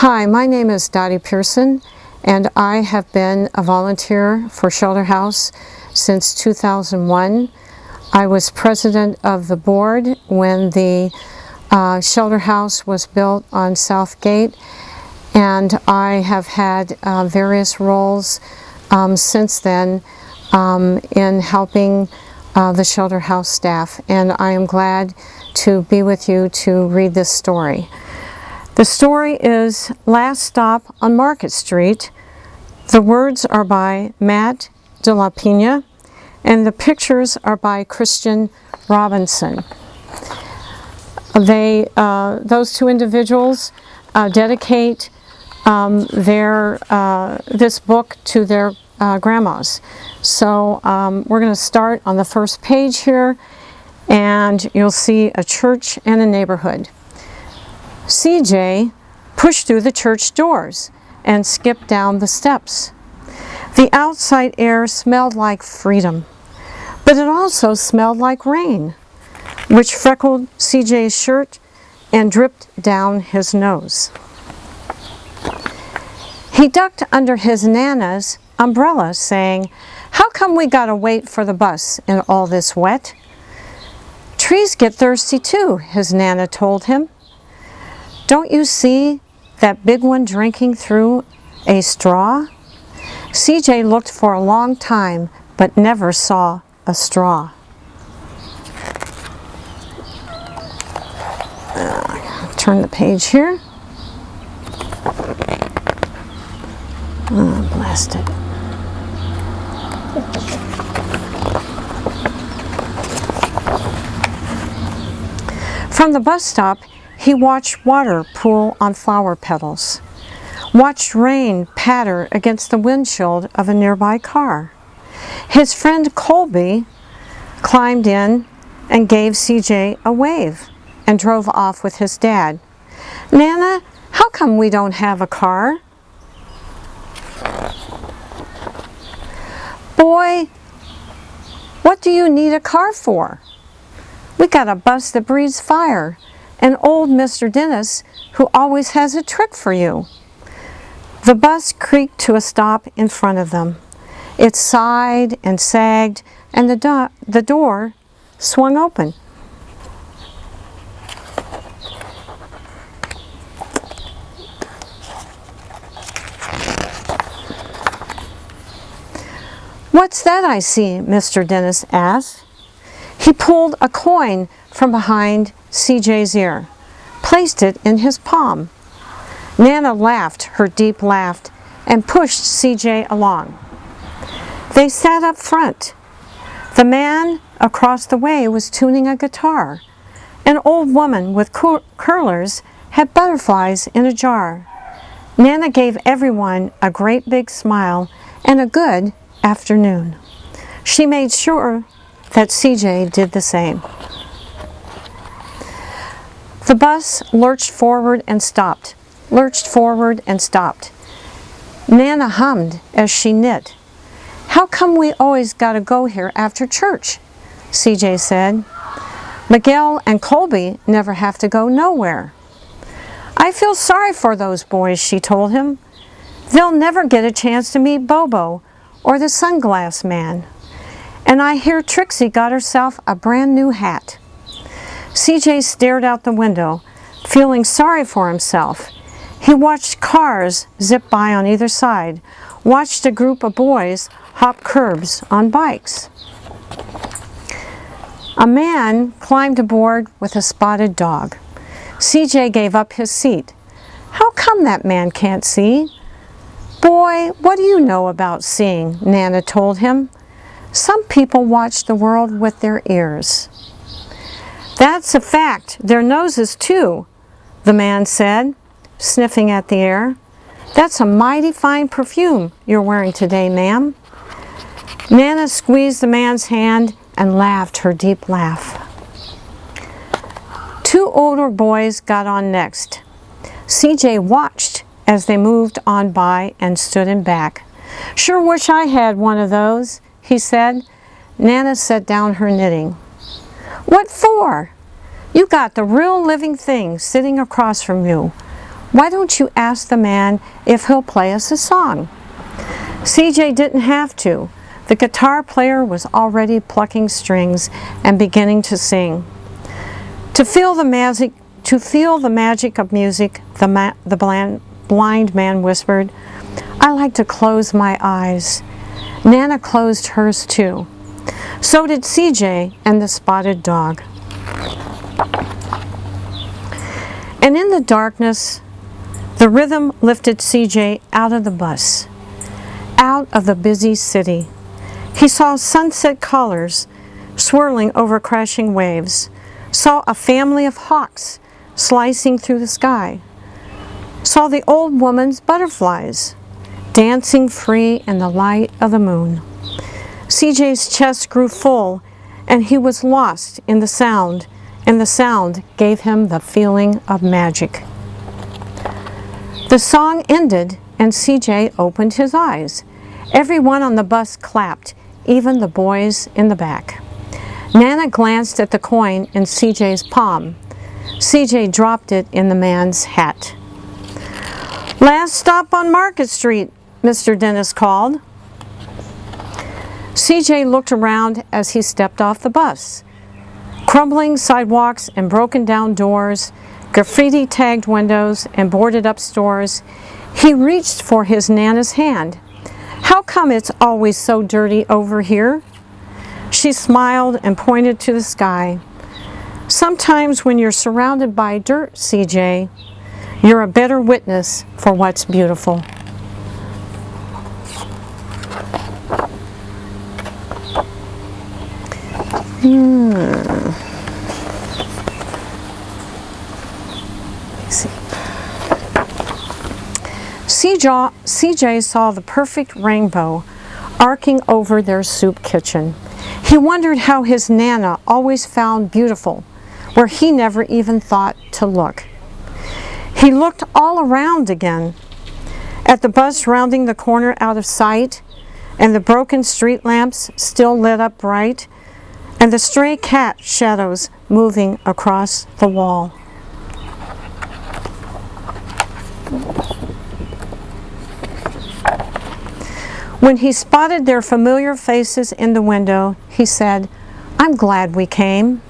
Hi, my name is Dottie Persson, and I have been a volunteer for Shelter House since 2001. I was president of the board when the Shelter House was built on South Gate, and I have had various roles since then in helping the Shelter House staff, and I am glad to be with you to read this story. The story is Last Stop on Market Street. The words are by Matt de la Pina, and the pictures are by Christian Robinson. Those two individuals dedicate this book to their grandmas. So we're going to start on the first page here, and you'll see a church and a neighborhood. CJ pushed through the church doors and skipped down the steps. The outside air smelled like freedom, but it also smelled like rain, which freckled CJ's shirt and dripped down his nose. He ducked under his Nana's umbrella, saying, "How come we gotta wait for the bus in all this wet?" "Trees get thirsty too," his Nana told him. "Don't you see that big one drinking through a straw?" CJ looked for a long time, but never saw a straw. Turn the page here. Oh, blast it. From the bus stop, he watched water pool on flower petals, watched rain patter against the windshield of a nearby car. His friend Colby climbed in and gave CJ a wave and drove off with his dad. "Nana, how come we don't have a car?" "Boy, what do you need a car for? We got a bus that breathes fire, and old Mr. Dennis, who always has a trick for you." The bus creaked to a stop in front of them. It sighed and sagged, and the door swung open. "What's that I see?" Mr. Dennis asked. He pulled a coin from behind CJ's ear, placed it in his palm. Nana laughed her deep laugh and pushed CJ along. They sat up front. The man across the way was tuning a guitar. An old woman with curlers had butterflies in a jar. Nana gave everyone a great big smile and a good afternoon. She made sure that CJ did the same. The bus lurched forward and stopped, lurched forward and stopped. Nana hummed as she knit. "How come we always gotta go here after church?" CJ said. "Miguel and Colby never have to go nowhere." "I feel sorry for those boys," she told him. "They'll never get a chance to meet Bobo or the sunglass man. And I hear Trixie got herself a brand new hat." CJ stared out the window, feeling sorry for himself. He watched cars zip by on either side, watched a group of boys hop curbs on bikes. A man climbed aboard with a spotted dog. CJ gave up his seat. "How come that man can't see?" "Boy, what do you know about seeing?" Nana told him. "Some people watch the world with their ears." "That's a fact. Their noses too," the man said, sniffing at the air. "That's a mighty fine perfume you're wearing today, ma'am." Nana squeezed the man's hand and laughed her deep laugh. Two older boys got on next. CJ watched as they moved on by and stood in back. "Sure wish I had one of those," he said. Nana set down her knitting. "What for? You got the real living thing sitting across from you. Why don't you ask the man if he'll play us a song?" CJ didn't have to. The guitar player was already plucking strings and beginning to sing. To feel the magic of music, the blind man whispered, "I like to close my eyes." Nana closed hers too. So did CJ and the spotted dog. And in the darkness, the rhythm lifted CJ out of the bus, out of the busy city. He saw sunset colors swirling over crashing waves, saw a family of hawks slicing through the sky, saw the old woman's butterflies dancing free in the light of the moon. CJ's chest grew full, and he was lost in the sound, and the sound gave him the feeling of magic. The song ended, and CJ opened his eyes. Everyone on the bus clapped, even the boys in the back. Nana glanced at the coin in CJ's palm. CJ dropped it in the man's hat. "Last stop on Market Street," Mr. Dennis called. CJ looked around as he stepped off the bus. Crumbling sidewalks and broken down doors, graffiti-tagged windows and boarded-up stores. He reached for his Nana's hand. "How come it's always so dirty over here?" She smiled and pointed to the sky. "Sometimes when you're surrounded by dirt, CJ, you're a better witness for what's beautiful." CJ saw the perfect rainbow arcing over their soup kitchen. He wondered how his Nana always found beautiful where he never even thought to look. He looked all around again, at the bus rounding the corner out of sight, and the broken street lamps still lit up bright, and the stray cat shadows moving across the wall. When he spotted their familiar faces in the window, he said, "I'm glad we came."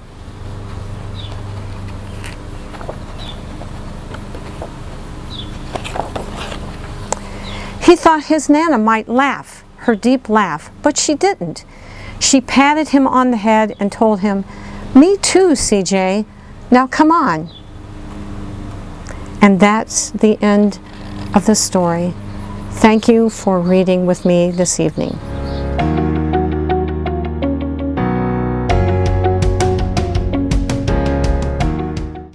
He thought his Nana might laugh, her deep laugh, but she didn't. She patted him on the head and told him, "Me too, CJ. Now come on." And that's the end of the story. Thank you for reading with me this evening.